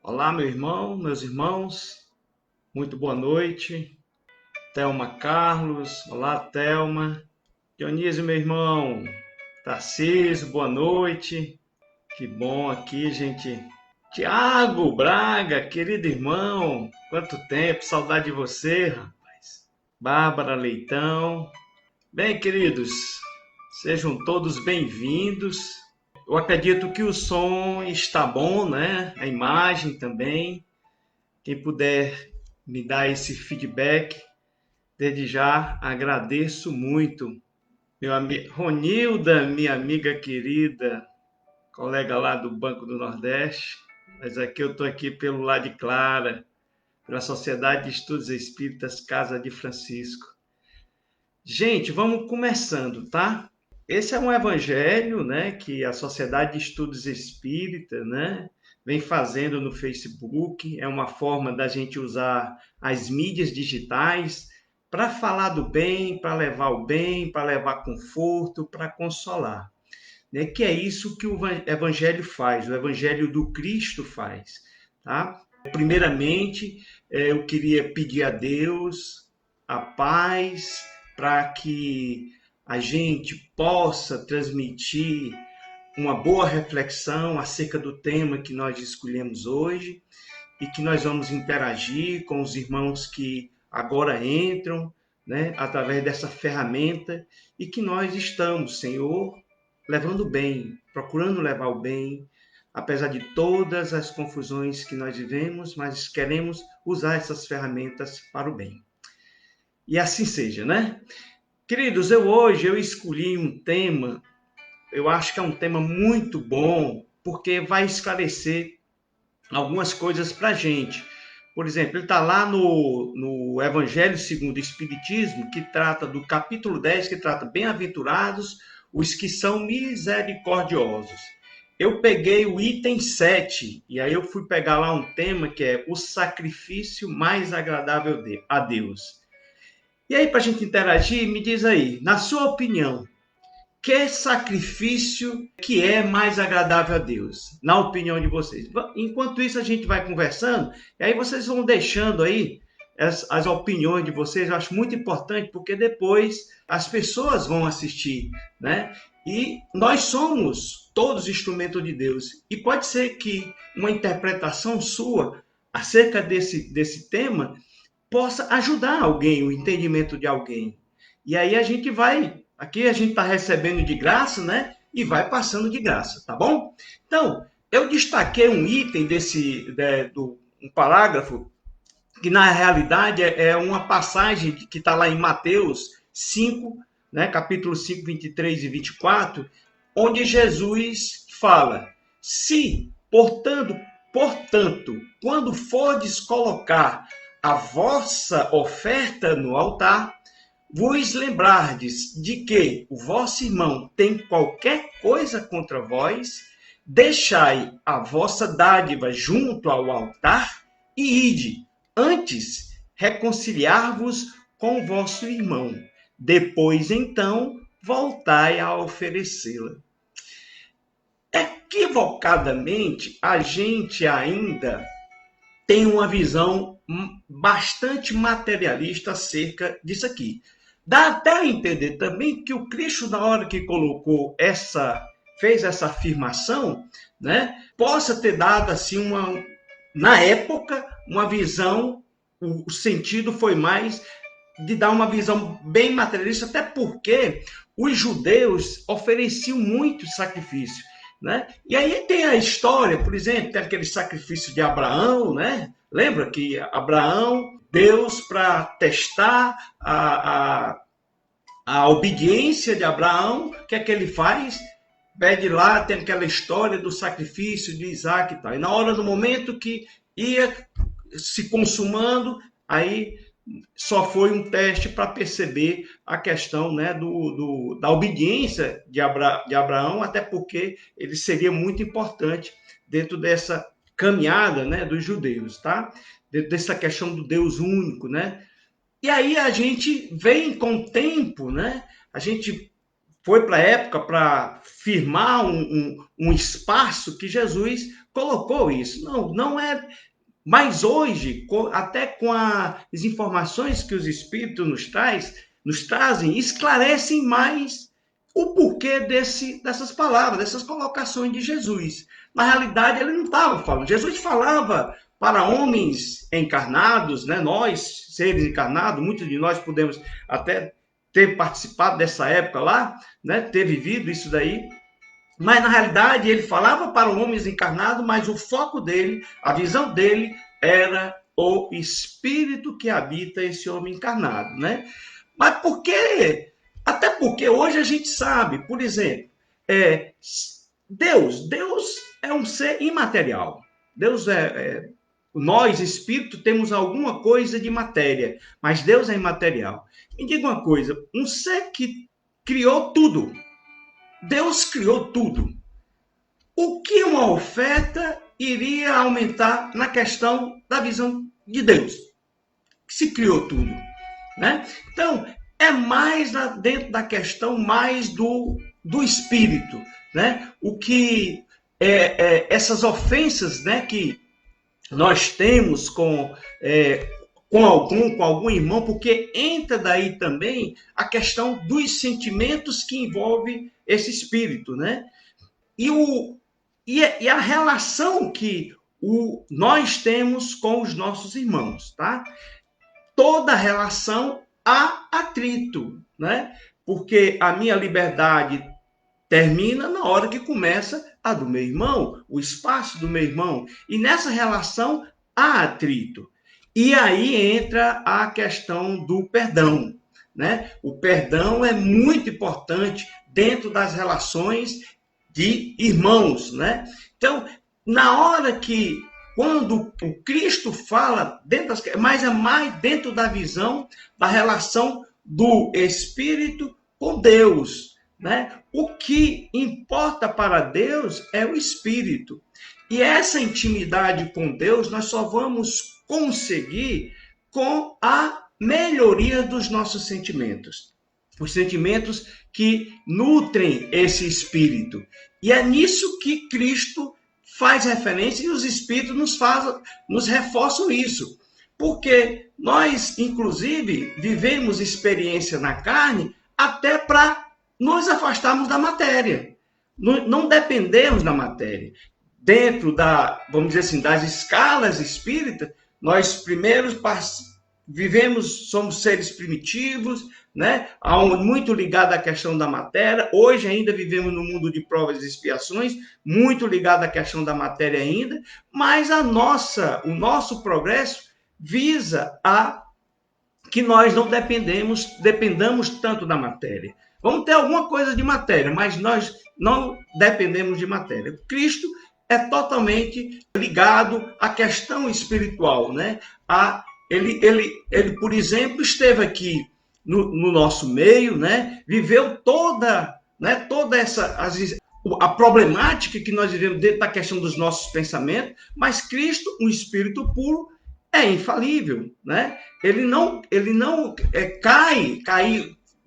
Olá, meu irmão, meus irmãos, muito boa noite. Thelma Carlos, olá, Thelma. Dionísio, meu irmão. Tarcísio, boa noite. Que bom aqui, gente. Tiago Braga, querido irmão, quanto tempo, saudade de você, rapaz. Bárbara Leitão. Bem, queridos, sejam todos bem-vindos. Eu acredito que o som está bom, né? A imagem também. Quem puder me dar esse feedback, desde já agradeço muito. Meu amigo Ronilda, minha amiga querida, colega lá do Banco do Nordeste, mas aqui eu estou aqui pelo lado de Clara, pela Sociedade de Estudos Espíritas Casa de Francisco. Gente, vamos começando, tá? Esse é um evangelho, né, que a Sociedade de Estudos Espíritas, né, vem fazendo no Facebook. É uma forma da gente usar as mídias digitais para falar do bem, para levar o bem, para levar conforto, para consolar, né? Que é isso que o evangelho faz, o evangelho do Cristo faz, tá? Primeiramente, eu queria pedir a Deus a paz para que a gente possa transmitir uma boa reflexão acerca do tema que nós escolhemos hoje e que nós vamos interagir com os irmãos que agora entram, né, através dessa ferramenta e que nós estamos, Senhor, levando o bem, procurando levar o bem, apesar de todas as confusões que nós vivemos, mas queremos usar essas ferramentas para o bem. E assim seja, né? Queridos, hoje eu escolhi um tema, eu acho que é um tema muito bom, porque vai esclarecer algumas coisas para a gente. Por exemplo, ele está lá no Evangelho segundo o Espiritismo, que trata do capítulo 10, que trata bem-aventurados os que são misericordiosos. Eu peguei o item 7, e aí eu fui pegar lá um tema que é o sacrifício mais agradável a Deus. E aí, para a gente interagir, me diz aí, na sua opinião, que sacrifício que é mais agradável a Deus, na opinião de vocês? Enquanto isso, a gente vai conversando, e aí vocês vão deixando aí as opiniões de vocês. Eu acho muito importante, porque depois as pessoas vão assistir, né? E nós somos todos instrumentos de Deus. E pode ser que uma interpretação sua acerca desse tema possa ajudar alguém, o entendimento de alguém. E aí a gente vai, aqui a gente está recebendo de graça, né? E vai passando de graça, tá bom? Então, eu destaquei um item um parágrafo, que na realidade é uma passagem que está lá em Mateus 5, né? Capítulo 5, 23 e 24, onde Jesus fala: se, portanto, quando fordes colocar a vossa oferta no altar, vos lembrardes de que o vosso irmão tem qualquer coisa contra vós, deixai a vossa dádiva junto ao altar e ide, antes reconciliar-vos com o vosso irmão. Depois, então, voltai a oferecê-la. Equivocadamente, a gente ainda tem uma visão bastante materialista acerca disso aqui. Dá até a entender também que o Cristo, na hora que fez essa afirmação, né, possa ter dado assim na época, uma visão, o sentido foi mais de dar uma visão bem materialista, até porque os judeus ofereciam muito sacrifício, né? E aí tem a história, por exemplo, tem aquele sacrifício de Abraão, né? Lembra que Abraão, Deus, para testar a obediência de Abraão, o que é que ele faz? Pede lá, tem aquela história do sacrifício de Isaac e tal. E na hora, no momento que ia se consumando, aí só foi um teste para perceber a questão, né, da obediência de Abraão, até porque ele seria muito importante dentro dessa caminhada, né, dos judeus, tá? Dentro dessa questão do Deus único, né? E aí a gente vem com o tempo, né? A gente foi para a época para firmar um espaço que Jesus colocou isso. Não é. Mas hoje, até com as informações que os Espíritos nos trazem, esclarecem mais o porquê dessas palavras, dessas colocações de Jesus. Na realidade, ele não estava falando. Jesus falava para homens encarnados, né? Nós, seres encarnados, muitos de nós podemos até ter participado dessa época lá, né? Ter vivido isso daí. Mas, na realidade, ele falava para homens encarnados, mas o foco dele, a visão dele, era o espírito que habita esse homem encarnado, né? Mas por quê? Até porque hoje a gente sabe, por exemplo, Deus é um ser imaterial. Deus nós, espírito, temos alguma coisa de matéria, mas Deus é imaterial. Me diga uma coisa, um ser que criou tudo, Deus criou tudo. O que uma oferta iria aumentar na questão da visão de Deus, que se criou tudo, né? Então, é mais dentro da questão mais do espírito, né? O que essas ofensas, né, que nós temos com algum irmão, porque entra daí também a questão dos sentimentos que envolve esse espírito, né? E a relação que nós temos com os nossos irmãos, tá? Toda relação há atrito, né? Porque a minha liberdade termina na hora que começa a do meu irmão, o espaço do meu irmão. E nessa relação há atrito. E aí entra a questão do perdão, né? O perdão é muito importante dentro das relações de irmãos, né? Então, na hora que, quando o Cristo fala, mas é mais dentro da visão da relação do Espírito com Deus, né? O que importa para Deus é o Espírito. E essa intimidade com Deus nós só vamos conseguir com a melhoria dos nossos sentimentos. Os sentimentos que nutrem esse espírito. E é nisso que Cristo faz referência e os espíritos nos reforçam isso. Porque nós, inclusive, vivemos experiência na carne até para nos afastarmos da matéria. Não dependemos da matéria. Dentro vamos dizer assim, das escalas espíritas, nós primeiro vivemos, somos seres primitivos, né? Muito ligado à questão da matéria. Hoje ainda vivemos no mundo de provas e expiações, muito ligado à questão da matéria ainda, mas o nosso progresso visa a que nós não dependamos tanto da matéria. Vamos ter alguma coisa de matéria, mas nós não dependemos de matéria. Cristo é totalmente ligado à questão espiritual, né? Ele, por exemplo, esteve aqui no nosso meio, né? Viveu toda a problemática que nós vivemos dentro da questão dos nossos pensamentos, mas Cristo, um espírito puro, é infalível, né? Ele não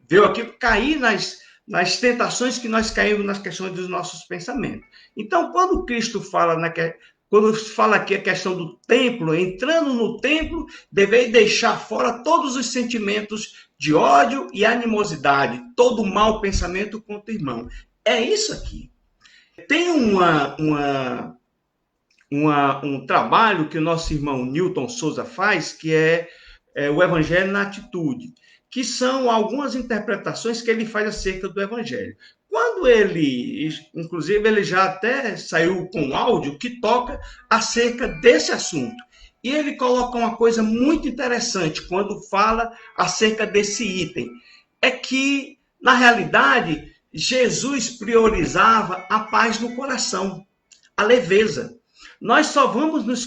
veio aqui cair nas tentações que nós caímos nas questões dos nossos pensamentos. Então, quando Cristo quando fala aqui a questão do templo, entrando no templo, deve deixar fora todos os sentimentos de ódio e animosidade, todo mau pensamento contra o irmão. É isso aqui. Tem um trabalho que o nosso irmão Newton Souza faz, que é o Evangelho na Atitude, que são algumas interpretações que ele faz acerca do Evangelho. Quando inclusive, ele já até saiu com um áudio que toca acerca desse assunto. E ele coloca uma coisa muito interessante quando fala acerca desse item. É que, na realidade, Jesus priorizava a paz no coração, a leveza. Nós só vamos nos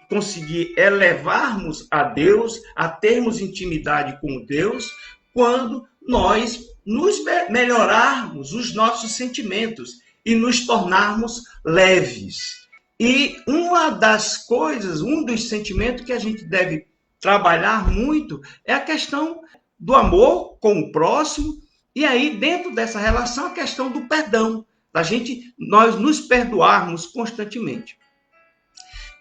conseguir elevarmos a Deus, a termos intimidade com Deus, quando nós nos melhorarmos os nossos sentimentos e nos tornarmos leves. E uma das coisas, um dos sentimentos que a gente deve trabalhar muito é a questão do amor com o próximo E aí, dentro dessa relação, a questão do perdão, nós nos perdoarmos constantemente.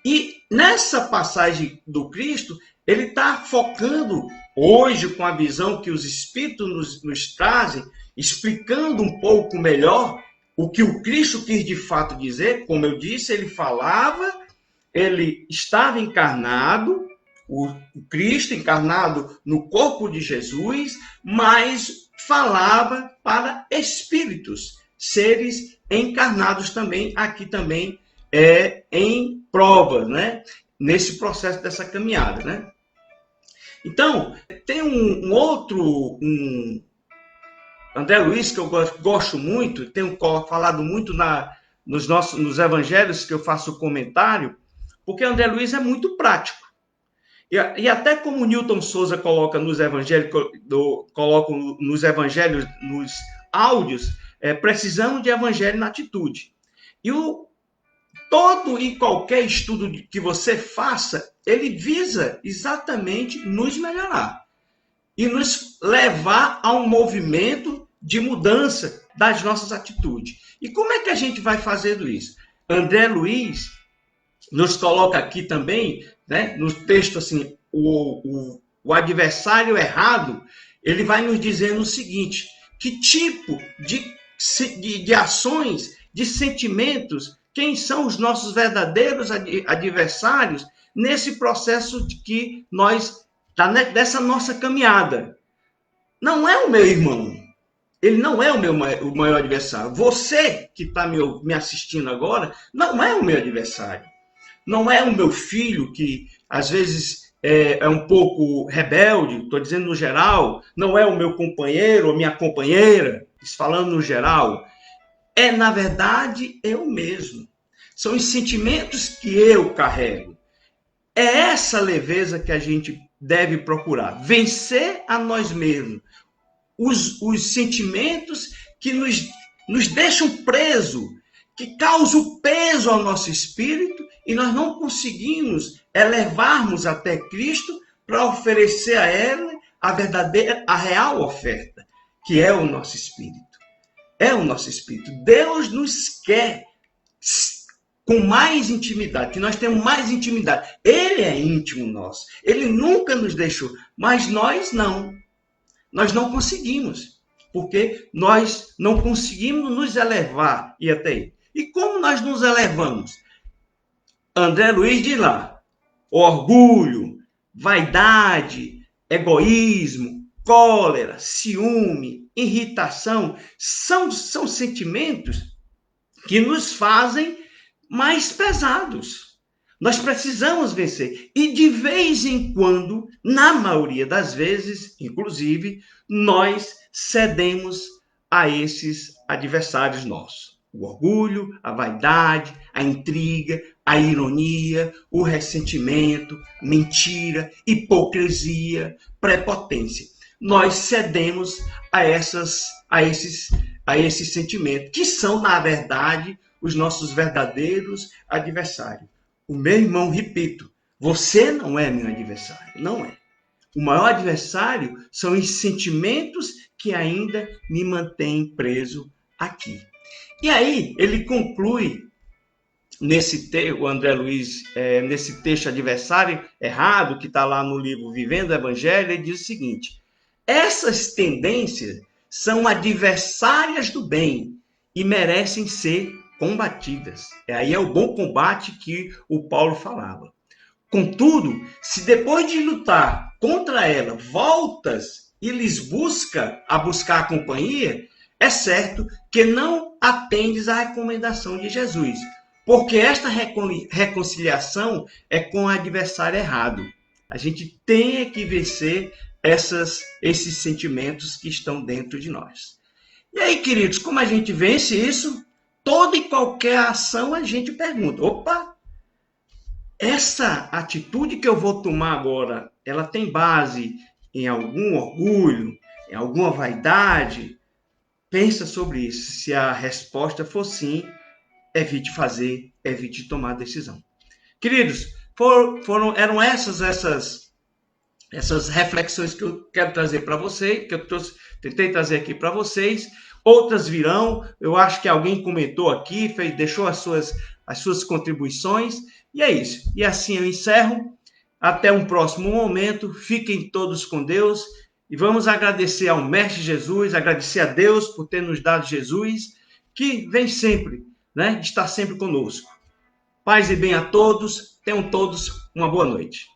E nessa passagem do Cristo, ele está focando hoje com a visão que os Espíritos nos trazem, explicando um pouco melhor o que o Cristo quis de fato dizer. Como eu disse, ele falava, ele estava encarnado, o Cristo encarnado no corpo de Jesus, mas falava para espíritos, seres encarnados também, aqui também em prova, né? Nesse processo dessa caminhada, né? Então, tem um outro André Luiz que eu gosto muito, tenho falado muito nos evangelhos que eu faço comentário, porque André Luiz é muito prático. E até como Newton Souza coloca nos evangelhos, nos áudios, precisamos de evangelho na atitude. E todo e qualquer estudo que você faça, ele visa exatamente nos melhorar e nos levar a um movimento de mudança das nossas atitudes. E como é que a gente vai fazendo isso? André Luiz nos coloca aqui também, né, no texto assim, o adversário errado, ele vai nos dizendo o seguinte, que tipo de ações, de sentimentos, quem são os nossos verdadeiros adversários nesse processo de que dessa nossa caminhada. Não é o meu irmão, ele não é o maior adversário. Você que está me assistindo agora, não é o meu adversário. Não é o meu filho que, às vezes, é um pouco rebelde, estou dizendo no geral. Não é o meu companheiro ou minha companheira, falando no geral. Na verdade, eu mesmo. São os sentimentos que eu carrego. É essa leveza que a gente deve procurar. Vencer a nós mesmos. Os sentimentos que nos deixam presos, que causam peso ao nosso espírito e nós não conseguimos elevarmos até Cristo para oferecer a Ele a real oferta, que é o nosso espírito. É o nosso espírito. Deus nos quer com mais intimidade, que nós temos mais intimidade. Ele é íntimo nosso. Ele nunca nos deixou, mas nós não. Nós não conseguimos, porque nós não conseguimos nos elevar e até ele. E como nós nos elevamos? André Luiz diz lá, orgulho, vaidade, egoísmo, cólera, ciúme, irritação, são sentimentos que nos fazem mais pesados. Nós precisamos vencer. E de vez em quando, na maioria das vezes, inclusive, nós cedemos a esses adversários nossos. O orgulho, a vaidade, a intriga, a ironia, o ressentimento, mentira, hipocrisia, prepotência. Nós cedemos a esses sentimentos, que são, na verdade, os nossos verdadeiros adversários. O meu irmão, repito, você não é meu adversário, não é. O maior adversário são os sentimentos que ainda me mantêm preso aqui. E aí, ele conclui o André Luiz, nesse texto Adversário Errado, que está lá no livro Vivendo o Evangelho, ele diz o seguinte, essas tendências são adversárias do bem e merecem ser combatidas. Aí é o bom combate que o Paulo falava. Contudo, se depois de lutar contra ela, voltas e lhes buscar a companhia, é certo que não atendes à recomendação de Jesus, porque esta reconciliação é com o adversário errado. A gente tem que vencer esses sentimentos que estão dentro de nós. E aí, queridos, como a gente vence isso? Toda e qualquer ação a gente pergunta, opa, essa atitude que eu vou tomar agora, ela tem base em algum orgulho, em alguma vaidade? Pensa sobre isso. Se a resposta for sim, evite fazer, evite tomar decisão. Queridos, eram essas essas reflexões que eu quero trazer para vocês, que eu tentei trazer aqui para vocês. Outras virão. Eu acho que alguém comentou aqui, deixou as suas contribuições. E é isso. E assim eu encerro. Até um próximo momento. Fiquem todos com Deus. E vamos agradecer ao Mestre Jesus, agradecer a Deus por ter nos dado Jesus, que vem sempre, né? Está sempre conosco. Paz e bem a todos. Tenham todos uma boa noite.